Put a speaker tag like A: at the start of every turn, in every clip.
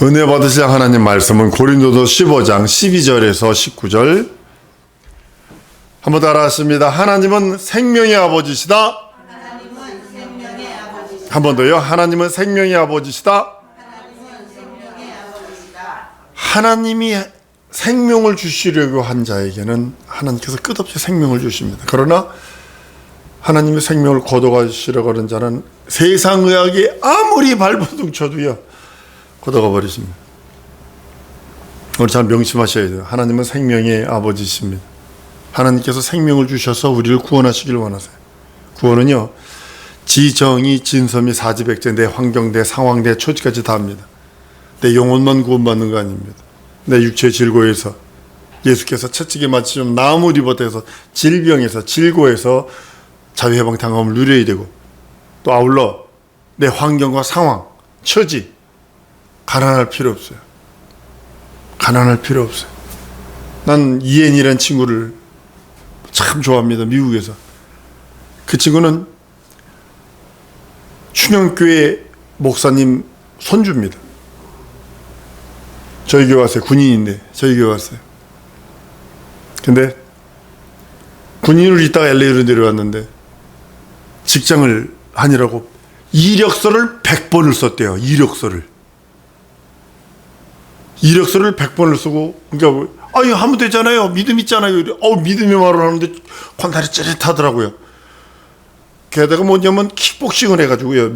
A: 은혜 받으실 하나님 말씀은 고린도서 15장 12절에서 19절. 한번 따라 하십니다. 하나님은 생명의 아버지시다. 한 번 더요. 하나님은 생명의 아버지시다. 하나님이 생명을 주시려고 한 자에게는 하나님께서 끝없이 생명을 주십니다. 그러나 하나님의 생명을 거둬가시려고 하는 자는 세상 의학이 아무리 발버둥 쳐도요, 걷어가 버리십니다. 오늘 잘 명심하셔야 돼요. 하나님은 생명의 아버지십니다. 하나님께서 생명을 주셔서 우리를 구원하시길 원하세요. 구원은요, 지정의, 진섬이, 사지백제, 내 환경, 내 상황, 내 처지까지 다 합니다. 내 영혼만 구원받는 거 아닙니다. 내 육체의 질고에서 예수께서 채찍에 맞추시면 나무 리버트에서 질병에서 질고에서 자유해방 당함을 누려야 되고, 또 아울러 내 환경과 상황, 처지, 가난할 필요 없어요. 가난할 필요 없어요. 난 이엔이라는 친구를 참 좋아합니다. 미국에서. 그 친구는 충영교회 목사님 손주입니다. 저희 교회 왔어요. 군인인데 저희 교회 왔어요. 근데 군인으로 있다가 LA로 내려왔는데 직장을 하느라고 이력서를 100번을 썼대요. 이력서를 100번을 쓰고, 그러니까 아유 하면 되잖아요. 믿음 있잖아요. 믿음이 말을 하는데 관달이 찌릿하더라고요. 게다가 뭐냐면 킥복싱을 해가지고요.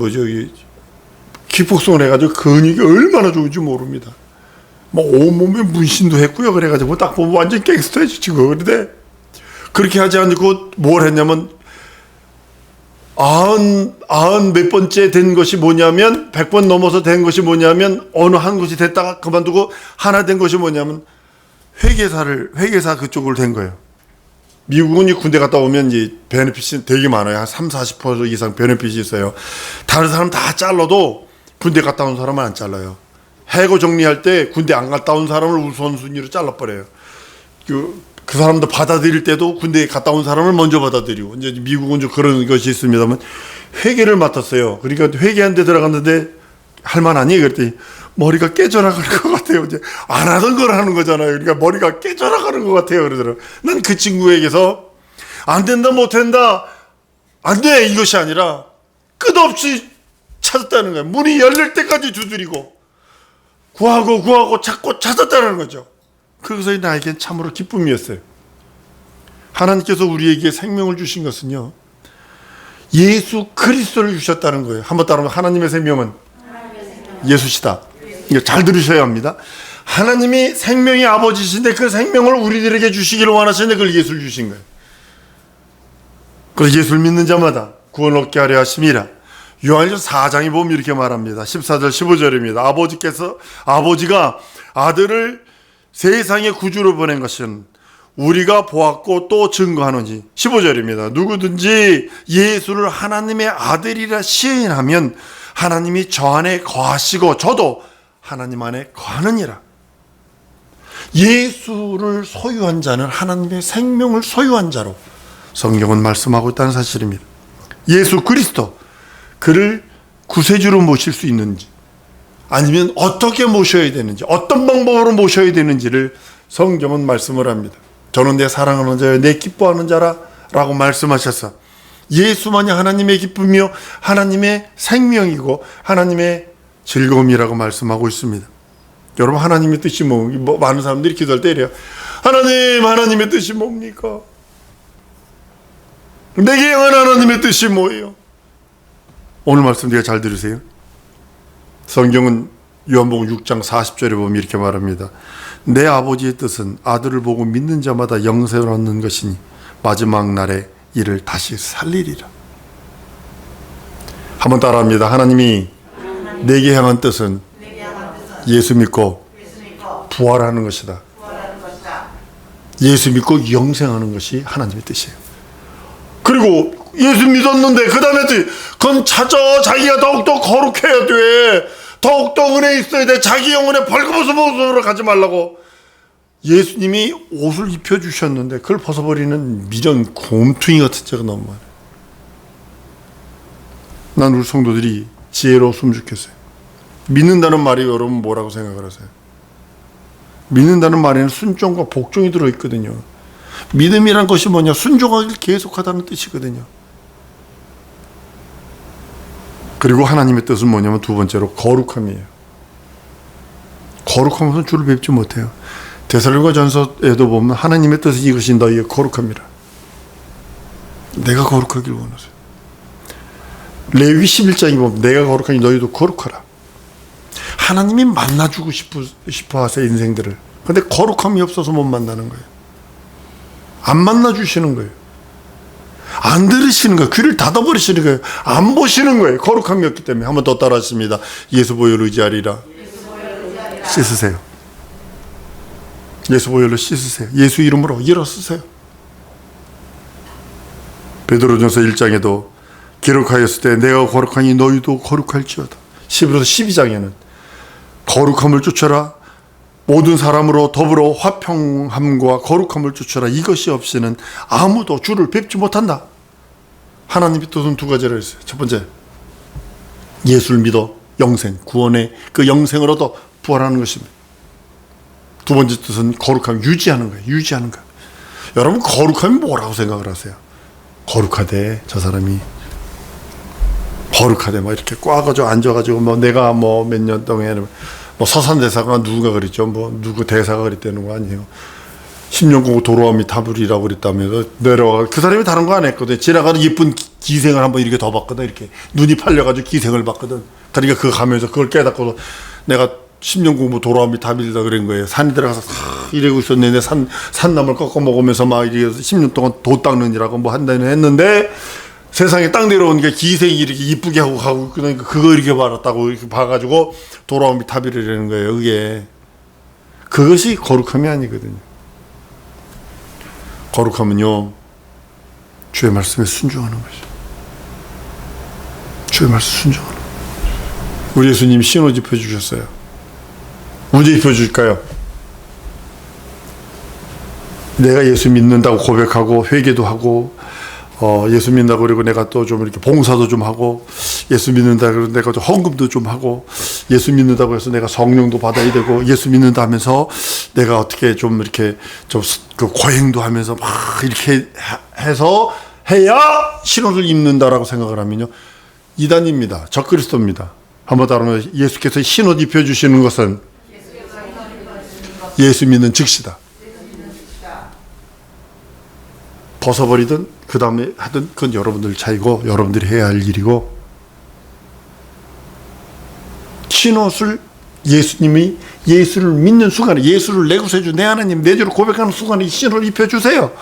A: 킥복싱을 해가지고 근육이 얼마나 좋은지 모릅니다. 뭐 온몸에 문신도 했고요. 그래가지고 딱 보면 완전 갱스터예요 지금. 그런데 그렇게 하지 않고 뭘 했냐면 아흔 몇 번째 된 것이 뭐냐면 100번 넘어서 된 것이 뭐냐면 어느 한 곳이 됐다가 그만두고 하나 된 것이 뭐냐면 회계사 그쪽으로 된 거예요. 미국은 이 군대 갔다 오면 이제 베네핏이 되게 많아요. 한 30-40% 이상 베네핏이 있어요. 다른 사람 다 잘라도 군대 갔다 온 사람은 안 잘라요. 해고 정리할 때 군대 안 갔다 온 사람을 우선순위로 잘라버려요. 그 사람도 받아들일 때도 군대에 갔다 온 사람을 먼저 받아들이고, 이제 미국은 좀 그런 것이 있습니다만, 회계를 맡았어요. 그러니까 회계한 데 들어갔는데 할만하니? 그랬더니 머리가 깨져나가는 것 같아요. 이제 안 하던 걸 하는 거잖아요. 그러니까 머리가 깨져나가는 것 같아요. 그러더라고요. 난 그 친구에게서 안 된다, 못 한다, 안 돼, 이것이 아니라 끝없이 찾았다는 거예요. 문이 열릴 때까지 두드리고 구하고 찾고 찾았다는 거죠. 그것이 나에겐 참으로 기쁨이었어요. 하나님께서 우리에게 생명을 주신 것은요, 예수 그리스도를 주셨다는 거예요. 한번 따라하면 하나님의 생명은 예수시다. 이거 잘 들으셔야 합니다. 하나님이 생명의 아버지신데 그 생명을 우리들에게 주시기를 원하시는데 그걸 예수를 주신 거예요. 그래서 예수를 믿는 자마다 구원을 얻게 하려 하심이라. 요한일서 4장에 보면 이렇게 말합니다. 14절 15절입니다. 아버지가 아들을 세상의 구주로 보낸 것은 우리가 보았고 또 증거하노니. 15절입니다. 누구든지 예수를 하나님의 아들이라 시인하면 하나님이 저 안에 거하시고 저도 하나님 안에 거하느니라. 예수를 소유한 자는 하나님의 생명을 소유한 자로 성경은 말씀하고 있다는 사실입니다. 예수 그리스도, 그를 구세주로 모실 수 있는지, 아니면 어떻게 모셔야 되는지, 어떤 방법으로 모셔야 되는지를 성경은 말씀을 합니다. 저는 내 사랑하는 자여, 내 기뻐하는 자라 라고 말씀하셔서 예수만이 하나님의 기쁨이요 하나님의 생명이고 하나님의 즐거움이라고 말씀하고 있습니다. 여러분, 하나님의 뜻이 많은 사람들이 기도할 때 이래요. 하나님의 뜻이 뭡니까? 내게 향한 하나님의 뜻이 뭐예요? 오늘 말씀 되게 잘 들으세요. 성경은 요한복음 6장 40절에 보면 이렇게 말합니다. 내 아버지의 뜻은 아들을 보고 믿는 자마다 영생을 얻는 것이니 마지막 날에 이를 다시 살리리라. 한번 따라합니다. 하나님이 내게 향한 뜻은 예수 믿고 부활하는 것이다. 예수 믿고 영생하는 것이 하나님의 뜻이에요. 그리고 예수 믿었는데 그 다음에 그건 자기가 더욱더 거룩해야 돼. 더욱더 은혜 있어야 돼. 자기 영혼에 벌거벗은 모습으로 가지 말라고. 예수님이 옷을 입혀주셨는데 그걸 벗어버리는 미련 곰퉁이 같은 자가 너무 많아요. 난 우리 성도들이 지혜로웠으면 좋겠어요. 믿는다는 말이 여러분 뭐라고 생각을 하세요? 믿는다는 말에는 순종과 복종이 들어있거든요. 믿음이란 것이 뭐냐? 순종하기를 계속하다는 뜻이거든요. 그리고 하나님의 뜻은 뭐냐면 두 번째로 거룩함이에요. 거룩한 것은 주를 뵙지 못해요. 데살로니가전서에도 보면 하나님의 뜻은 이것이 너희의 거룩함이라. 내가 거룩하길 원하세요. 레위 11장에 보면 내가 거룩하니 너희도 거룩하라. 하나님이 만나주고 싶어 하세요, 인생들을. 근데 거룩함이 없어서 못 만나는 거예요. 안 만나주시는 거예요. 안 들으시는 거예요. 귀를 닫아버리시는 거예요. 안 보시는 거예요. 거룩함이 없기 때문에. 한번 더 따라하십니다. 예수 보혈로 의지하리라. 씻으세요. 예수 보혈로 씻으세요. 예수 이름으로 일어서세요. 베드로전서 1장에도 기록하였을 때 내가 거룩하니 너희도 거룩할지어다. 11에서 12장에는 거룩함을 쫓아라. 모든 사람으로 더불어 화평함과 거룩함을 쫓아라. 이것이 없이는 아무도 주를 뵙지 못한다. 하나님의 뜻은 두 가지를 했어요. 첫 번째, 예수를 믿어 영생, 구원의 그 영생을 얻어 부활하는 것입니다. 두 번째 뜻은 거룩함을 유지하는 거예요. 유지하는 거예요. 여러분, 거룩함이 뭐라고 생각을 하세요? 거룩하대, 저 사람이. 거룩하대, 뭐 이렇게 꽈가지고 앉아가지고 뭐 내가 뭐 몇 년 동안 뭐 서산대사가 누가 그랬죠? 뭐 누구 대사가 그랬다는 거 아니에요? 10년 공부 도로함이 다불이라고 그랬다면서 내려와. 그 사람이 다른 거 안 했거든. 지나가는 예쁜 기생을 한번 이렇게 더 봤거든. 이렇게 눈이 팔려가지고 기생을 봤거든. 그러니까 그거 가면서 그걸 깨닫고 내가 10년 공부 도로함이 다불이다 그런 거예요. 산에 들어가서 이러고 있었는데 산나물 꺾어 먹으면서 막 이렇게 10년 동안 도 닦는 일하고 뭐 한다는 했는데 세상에 딱 내려오니까 기생이 이렇게 이쁘게 하고 가고, 그러니까 그거 이렇게 봤다고 이렇게 봐가지고 돌아오면 탑이라는 거예요. 그게. 그것이 거룩함이 아니거든요. 거룩함은요, 주의 말씀에 순종하는 것이죠. 주의 말씀 순종하는 거예요. 우리 예수님 신옷 입혀주셨어요. 언제 입혀줄까요? 내가 예수 믿는다고 고백하고 회개도 하고 예수 믿는다고 그리고 내가 또 좀 이렇게 봉사도 좀 하고, 예수 믿는다 그래서 내가 좀 헌금도 좀 하고, 예수 믿는다고 해서 내가 성령도 받아야 되고, 예수 믿는다 하면서 내가 어떻게 좀 이렇게 좀 그 고행도 하면서 막 이렇게 해서 해야 신옷을 입는다라고 생각을 하면요, 이단입니다. 적그리스도입니다. 한번 따라하면 예수께서 신옷 입혀주시는 것은 예수 믿는 즉시다. 벗어버리든 그 다음에 하든 그건 여러분들 차이고 여러분들이 해야 할 일이고, 신옷을 예수님이 예수를 믿는 순간에, 예수를 내 구세주 내 하나님 내 주를 고백하는 순간에 이 신옷을 입혀주세요.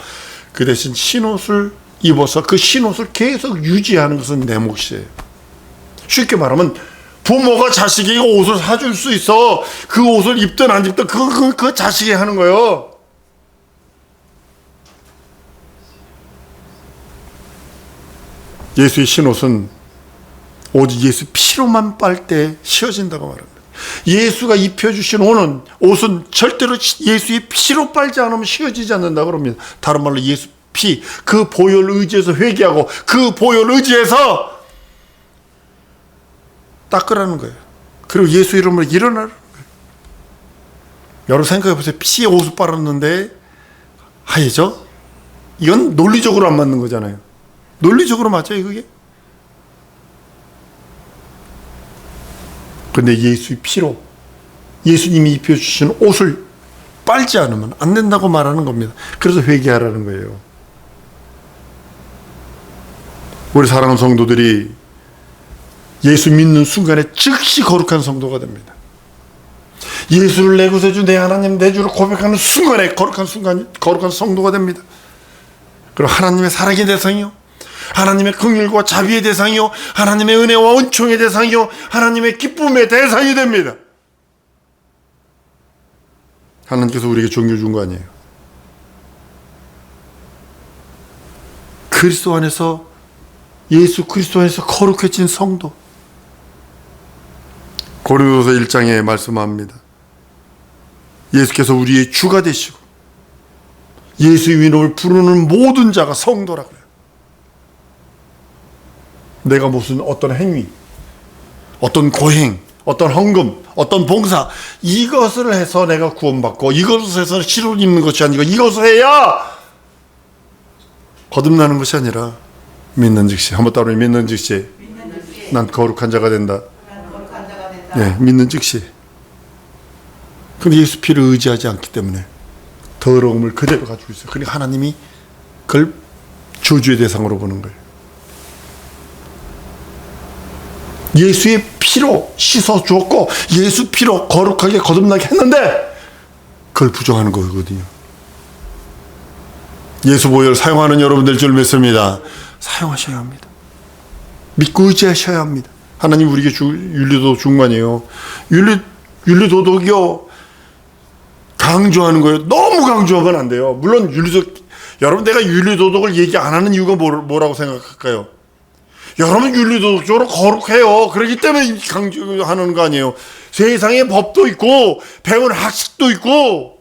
A: 그 대신 신옷을 입어서 그 신옷을 계속 유지하는 것은 내 몫이에요. 쉽게 말하면 부모가 자식에게 옷을 사줄 수 있어. 그 옷을 입든 안 입든 그 자식이 하는 거예요. 예수의 신옷은 오직 예수 피로만 빨 때 씌워진다고 말합니다. 예수가 입혀주신 옷은 절대로 예수의 피로 빨지 않으면 씌워지지 않는다고 합니다. 다른 말로 예수 피, 그 보혈 의지에서 회개하고 그 보혈 의지에서 닦으라는 거예요. 그리고 예수 이름으로 일어나라는 거예요. 여러분 생각해보세요. 피에 옷을 빨았는데 하얘져? 이건 논리적으로 안 맞는 거잖아요. 논리적으로 맞아요, 그게? 근데 예수의 피로, 예수님이 입혀주신 옷을 빨지 않으면 안 된다고 말하는 겁니다. 그래서 회개하라는 거예요. 우리 사랑하는 성도들이 예수 믿는 순간에 즉시 거룩한 성도가 됩니다. 예수를 내 구세주 내 하나님 내 주를 고백하는 순간에 거룩한 성도가 됩니다. 그리고 하나님의 사랑의 대상이요, 하나님의 긍휼과 자비의 대상이요, 하나님의 은혜와 은총의 대상이요, 하나님의 기쁨의 대상이 됩니다. 하나님께서 우리에게 종교 준 거 아니에요. 그리스도 안에서, 예수 그리스도 안에서 거룩해진 성도. 고린도서 1장에 말씀합니다. 예수께서 우리의 주가 되시고 예수의 이름을 부르는 모든 자가 성도라 그래요. 내가 무슨 어떤 행위, 어떤 고행, 어떤 헌금, 어떤 봉사, 이것을 해서 내가 구원받고 이것을 해서 시를 입는 것이 아니고 이것을 해야 거듭나는 것이 아니라 믿는 즉시, 한번 따로 믿는 즉시 난 거룩한 자가 된다. 네, 믿는 즉시. 근데 예수 피를 의지하지 않기 때문에 더러움을 그대로 가지고 있어요. 그러니까 하나님이 그걸 저주의 대상으로 보는 거예요. 예수의 피로 씻어 주었고 예수 피로 거룩하게 거듭나게 했는데 그걸 부정하는 거거든요. 예수 보혈 사용하는 여러분들 줄 믿습니다. 사용하셔야 합니다. 믿고 의지하셔야 합니다. 하나님 우리에게 윤리도덕 준 거 아니에요. 윤리도덕이요 강조하는 거예요. 너무 강조하면 안 돼요. 물론 여러분 내가 윤리도덕을 얘기 안 하는 이유가 뭐라고 생각할까요? 여러분 윤리도덕적으로 거룩해요. 그렇기 때문에 강조하는 거 아니에요. 세상에 법도 있고 배운 학식도 있고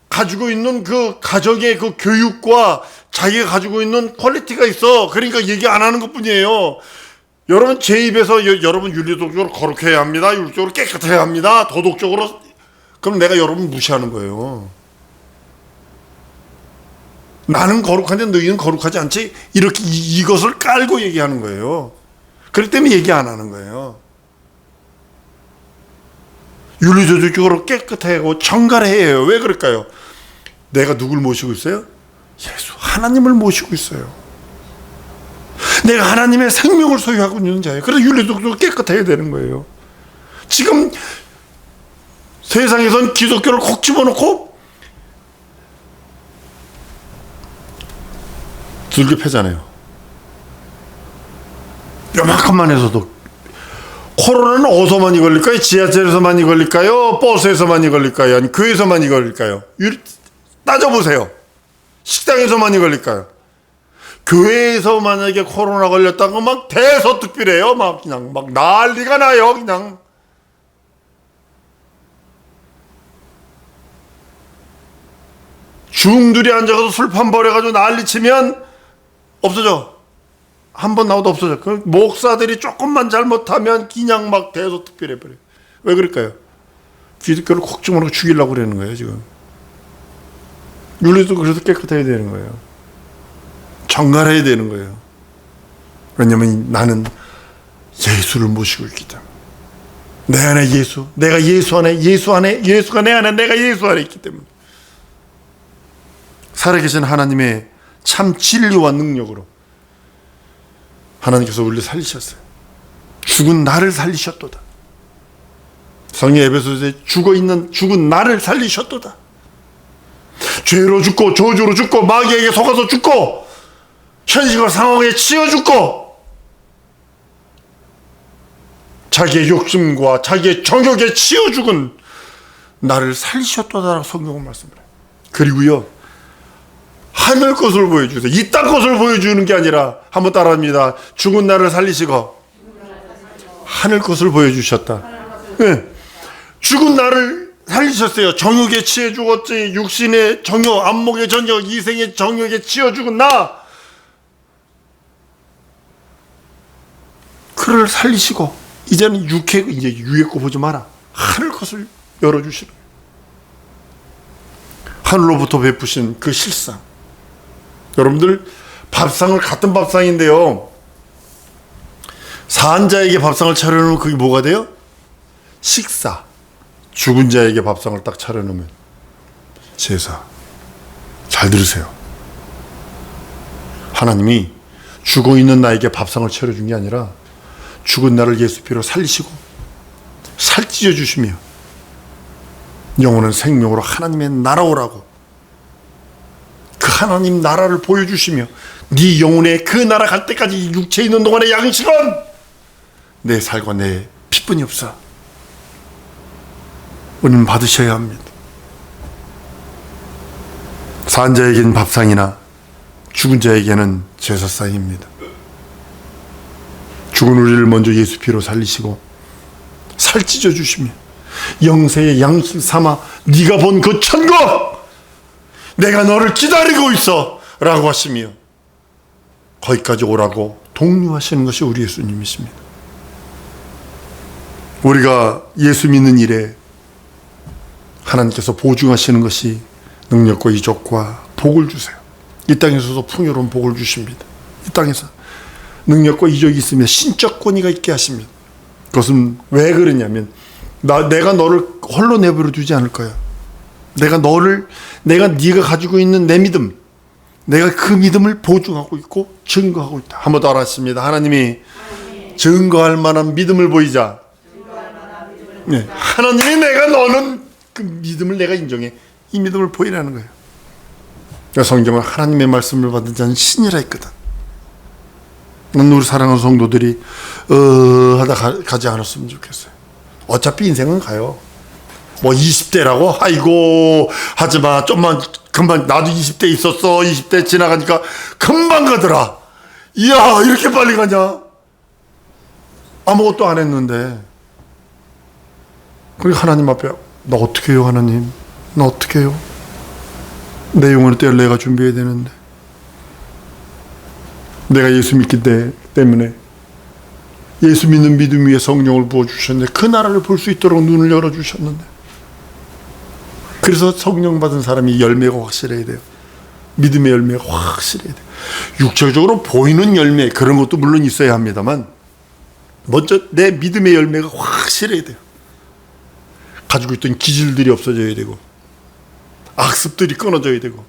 A: 가지고 있는 그 가정의 그 교육과 자기가 가지고 있는 퀄리티가 있어. 그러니까 얘기 안 하는 것뿐이에요. 여러분 제 입에서 여러분 윤리도덕적으로 거룩해야 합니다. 윤리적으로 깨끗해야 합니다. 도덕적으로 그럼 내가 여러분 무시하는 거예요. 나는 거룩한데 너희는 거룩하지 않지? 이렇게 이것을 깔고 얘기하는 거예요. 그렇기 때문에 얘기 안 하는 거예요. 윤리도덕적으로 깨끗하고 정갈해요. 왜 그럴까요? 내가 누굴 모시고 있어요? 예수 하나님을 모시고 있어요. 내가 하나님의 생명을 소유하고 있는 자예요. 그래서 윤리도덕적으로 깨끗해야 되는 거예요. 지금 세상에선 기독교를 콕 집어넣고 들게 패잖아요. 요만큼만 해서도 코로나는 어디서 많이 걸릴까요? 지하철에서 많이 걸릴까요? 버스에서 많이 걸릴까요? 아니 교회에서 많이 걸릴까요? 따져보세요. 식당에서 많이 걸릴까요? 교회에서 만약에 코로나 걸렸다고 막 대서특필해요. 막 그냥 막 난리가 나요. 그냥 중들이 앉아서 술판 버려가지고 난리치면 없어져. 한 번 나와도 없어져. 그 목사들이 조금만 잘못하면 그냥 막 대소특별해버려요. 왜 그럴까요? 기독교를 콕 집어넣고 죽이려고 그러는 거예요 지금. 윤리도 그래서 깨끗해야 되는 거예요. 정갈해야 되는 거예요. 왜냐면 나는 예수를 모시고 있기 때문에. 내 안에 예수, 내가 예수 안에, 예수가 내 안에, 내가 예수 안에 있기 때문에. 살아계신 하나님의 참 진리와 능력으로 하나님께서 우리를 살리셨어요. 죽은 나를 살리셨도다. 성경 에베소서에 죽은 나를 살리셨도다. 죄로 죽고 저주로 죽고 마귀에게 속아서 죽고 현실과 상황에 치여 죽고 자기의 욕심과 자기의 정욕에 치여 죽은 나를 살리셨도다라고 성경은 말씀해요. 그리고요 하늘 것을 보여주세요. 이 땅 것을 보여주는 게 아니라 한번 따라합니다. 죽은 나를 살리시고 하늘 것을 보여주셨다. 네. 죽은 나를 살리셨어요. 정욕에 치여 죽었지. 육신의 정욕, 안목의 정욕, 이생의 정욕에 치여 죽은 나 그를 살리시고 이제는 이제 유의 거 보지 마라. 하늘 것을 열어주시는 하늘로부터 베푸신 그 실상. 여러분들 밥상을 같은 밥상인데요. 산 자에게 밥상을 차려놓으면 그게 뭐가 돼요? 식사. 죽은 자에게 밥상을 딱 차려놓으면 제사. 잘 들으세요. 하나님이 죽어있는 나에게 밥상을 차려준 게 아니라 죽은 나를 예수 피로 살리시고 살찌워 주시며 영원한 생명으로 하나님의 나라 오라고 그 하나님 나라를 보여주시며 네 영혼의 그 나라 갈 때까지 육체에 있는 동안의 양식은 내 살과 내 피뿐이 없어. 우리는 받으셔야 합니다. 산 자에게는 밥상이나 죽은 자에게는 제사상입니다. 죽은 우리를 먼저 예수 피로 살리시고 살찌져 주시며 영세의 양식 삼아 네가 본 그 천국 내가 너를 기다리고 있어 라고 하시며 거기까지 오라고 독려하시는 것이 우리 예수님이십니다. 우리가 예수 믿는 일에 하나님께서 보증하시는 것이 능력과 이적과 복을 주세요. 이 땅에서도 풍요로운 복을 주십니다. 이 땅에서 능력과 이적이 있으며 신적 권위가 있게 하십니다. 그것은 왜 그러냐면 내가 너를 홀로 내버려 두지 않을 거야. 내가 네가 가지고 있는 내 믿음, 내가 그 믿음을 보증하고 있고 증거하고 있다. 한 번 더 알았습니다. 하나님이 증거할 만한 믿음을 보이자. 네. 하나님이 너는 그 믿음을 내가 인정해. 이 믿음을 보이라는 거예요. 성경은 하나님의 말씀을 받은 자는 신이라 했거든. 난 우리 사랑하는 성도들이 하다 가지 않았으면 좋겠어요. 어차피 인생은 가요. 뭐 20대라고? 아이고 하지마. 좀만 금방. 나도 20대 있었어. 20대 지나가니까 금방 가더라. 이야 이렇게 빨리 가냐. 아무것도 안 했는데. 그리고 하나님 앞에 나 어떻게 해요 하나님. 나 어떻게 해요. 내 영혼의 때를 내가 준비해야 되는데. 내가 예수 믿기 때문에 예수 믿는 믿음 위에 성령을 부어주셨는데 그 나라를 볼 수 있도록 눈을 열어주셨는데. 그래서 성령 받은 사람이 열매가 확실해야 돼요. 믿음의 열매가 확실해야 돼요. 육체적으로 보이는 열매 그런 것도 물론 있어야 합니다만 먼저 내 믿음의 열매가 확실해야 돼요. 가지고 있던 기질들이 없어져야 되고 악습들이 끊어져야 되고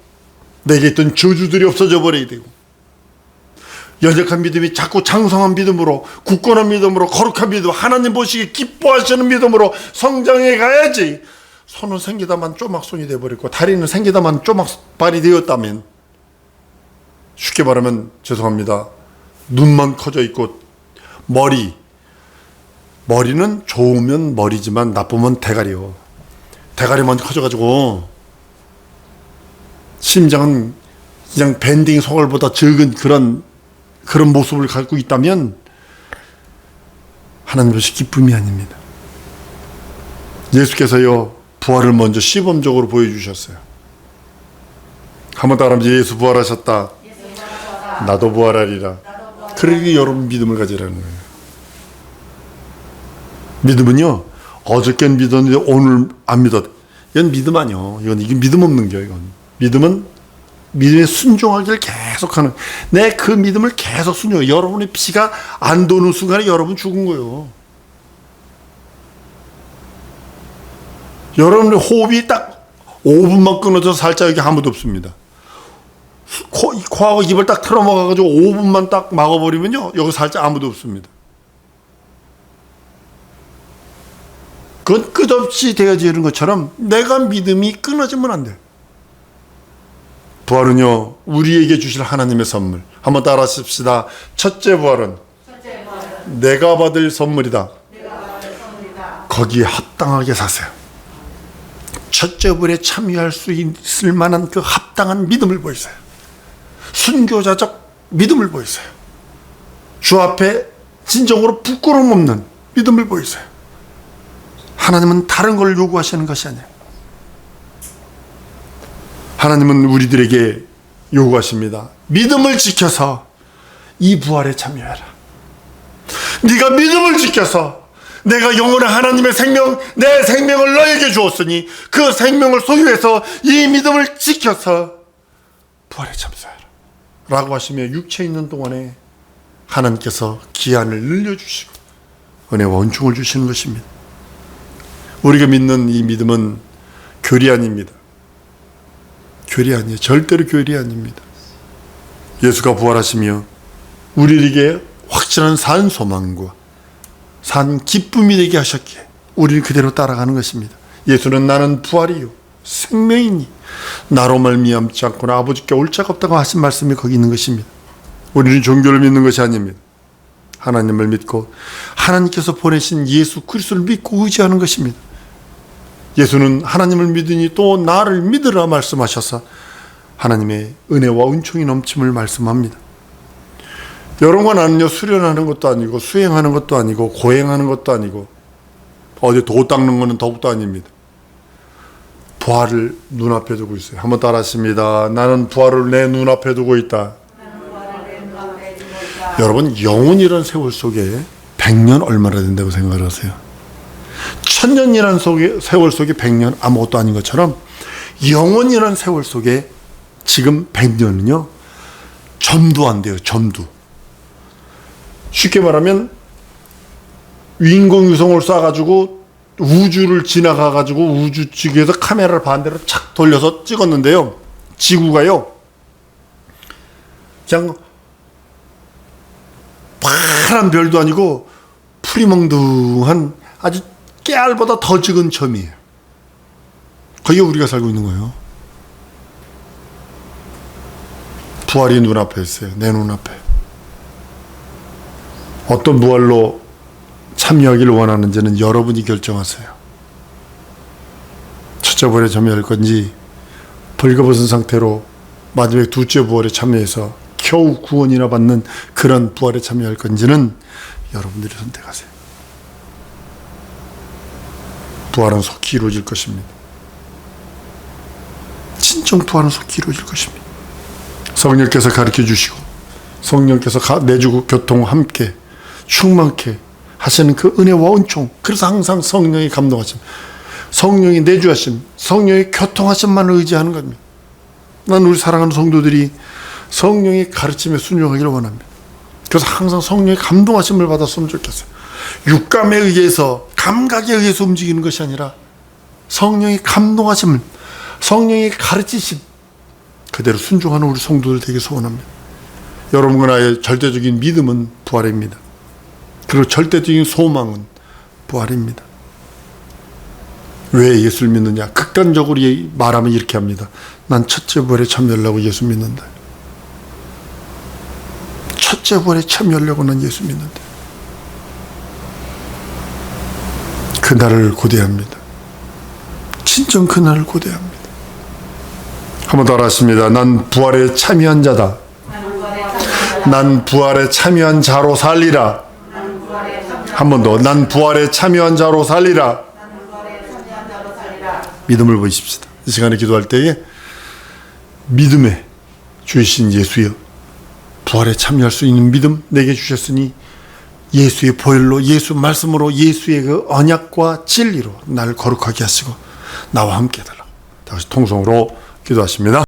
A: 내게 있던 저주들이 없어져 버려야 되고 연약한 믿음이 자꾸 장성한 믿음으로 굳건한 믿음으로 거룩한 믿음 하나님 보시기에 기뻐하시는 믿음으로 성장해 가야지. 손은 생기다만 쪼막손이 되어버렸고 다리는 생기다만 쪼막발이 되었다면 쉽게 말하면 죄송합니다. 눈만 커져 있고 머리는 좋으면 머리지만 나쁘면 대가리요. 대가리만 커져가지고 심장은 그냥 밴딩 소갈보다 적은 그런 모습을 갖고 있다면 하나님 보시 기쁨이 아닙니다. 예수께서요 부활을 먼저 시범적으로 보여주셨어요. 한번 따라하면서 예수 부활하셨다. 나도 부활하리라. 그러니 여러분 믿음을 가지라는 거예요. 믿음은요 어저께 믿었는데 오늘 안 믿었. 이건 믿음 아니요. 이게 믿음 없는 거예요. 이건 믿음은 믿음에 순종하기를 계속하는. 내 그 믿음을 계속 순종해. 여러분의 피가 안 도는 순간에 여러분 죽은 거예요. 여러분의 호흡이 딱 5분만 끊어져서 살짝 여기 아무도 없습니다. 코하고 입을 딱 틀어막아가지고 5분만 딱 막아버리면요 여기 살짝 아무도 없습니다. 그건 끝없이 되어지는 것처럼 내가 믿음이 끊어지면 안 돼. 부활은요 우리에게 주실 하나님의 선물. 한번 따라 하십시다. 첫째 부활은 내가 받을 선물이다. 거기에 합당하게 사세요. 첫째 부활에 참여할 수 있을 만한 그 합당한 믿음을 보이세요. 순교자적 믿음을 보이세요. 주 앞에 진정으로 부끄러움 없는 믿음을 보이세요. 하나님은 다른 걸 요구하시는 것이 아니에요. 하나님은 우리들에게 요구하십니다. 믿음을 지켜서 이 부활에 참여해라. 네가 믿음을 지켜서 내가 영원한 하나님의 생명, 내 생명을 너에게 주었으니 그 생명을 소유해서 이 믿음을 지켜서 부활에 참여해라 라고 하시며 육체 있는 동안에 하나님께서 기한을 늘려주시고 은혜와 은총을 주시는 것입니다. 우리가 믿는 이 믿음은 교리 아닙니다. 교리 아니에요. 절대로 교리 아닙니다. 예수가 부활하시며 우리에게 확실한 산 소망과 산 기쁨이 되게 하셨기에 우리는 그대로 따라가는 것입니다. 예수는 나는 부활이요 생명이니 나로 말미암지 않고는 아버지께 올 자가 없다고 하신 말씀이 거기 있는 것입니다. 우리는 종교를 믿는 것이 아닙니다. 하나님을 믿고 하나님께서 보내신 예수 그리스도를 믿고 의지하는 것입니다. 예수는 하나님을 믿으니 또 나를 믿으라 말씀하셔서 하나님의 은혜와 은총이 넘침을 말씀합니다. 여러분과 나는요 수련하는 것도 아니고 수행하는 것도 아니고 고행하는 것도 아니고 어디 도 닦는 것은 더욱도 아닙니다. 부활을 눈앞에 두고 있어요. 한번 따라 하십니다. 나는 부활을 내 눈앞에 두고 있다. 여러분 영혼이라는 세월 속에 100년 얼마나 된다고 생각을 하세요? 천년이라는 세월 속에 100년 아무것도 아닌 것처럼 영원이라는 세월 속에 지금 100년은요 점도 안 돼요. 점도. 쉽게 말하면 인공위성을 쏴가지고 우주를 지나가가지고 우주 측에서 카메라를 반대로 착 돌려서 찍었는데요, 지구가요 그냥 파란 별도 아니고 푸리멍둥한 아주 깨알보다 더 적은 점이에요. 거기에 우리가 살고 있는 거예요. 부활이 눈앞에 있어요. 내 눈앞에. 어떤 부활로 참여하기를 원하는지는 여러분이 결정하세요. 첫째 부활에 참여할 건지 벌거벗은 상태로 마지막 둘째 부활에 참여해서 겨우 구원이나 받는 그런 부활에 참여할 건지는 여러분들이 선택하세요. 부활은 속히 이루어질 것입니다. 진정 부활은 속히 이루어질 것입니다. 성령께서 가르쳐 주시고 성령께서 내주고 교통 함께 충만케 하시는 그 은혜와 은총, 그래서 항상 성령의 감동하심, 성령의 내주하심, 성령의 교통하심만을 의지하는 겁니다. 난 우리 사랑하는 성도들이 성령의 가르침에 순종하기를 원합니다. 그래서 항상 성령의 감동하심을 받았으면 좋겠어요. 육감에 의해서, 감각에 의해서 움직이는 것이 아니라 성령의 감동하심을, 성령의 가르치심 그대로 순종하는 우리 성도들 되게 소원합니다. 여러분과 나의 절대적인 믿음은 부활입니다. 그리고 절대적인 소망은 부활입니다. 왜 예수를 믿느냐? 극단적으로 말하면 이렇게 합니다. 난 첫째 부활에 참여하려고 예수 믿는다. 첫째 부활에 참여하려고 난 예수 믿는다. 그날을 고대합니다. 진정 그날을 고대합니다. 한번 더 하십니다. 난 부활에 참여한 자다. 난 부활에 참여한 자로 살리라. 한 번 더. 난 부활에 참여한 자로 살리라. 믿음을 보이십시다. 이 시간에 기도할 때에 믿음의 주이신 예수여, 부활에 참여할 수 있는 믿음 내게 주셨으니 예수의 보혈로, 예수 말씀으로, 예수의 그 언약과 진리로 나를 거룩하게 하시고 나와 함께 해달라. 다시 통성으로 기도하십니다.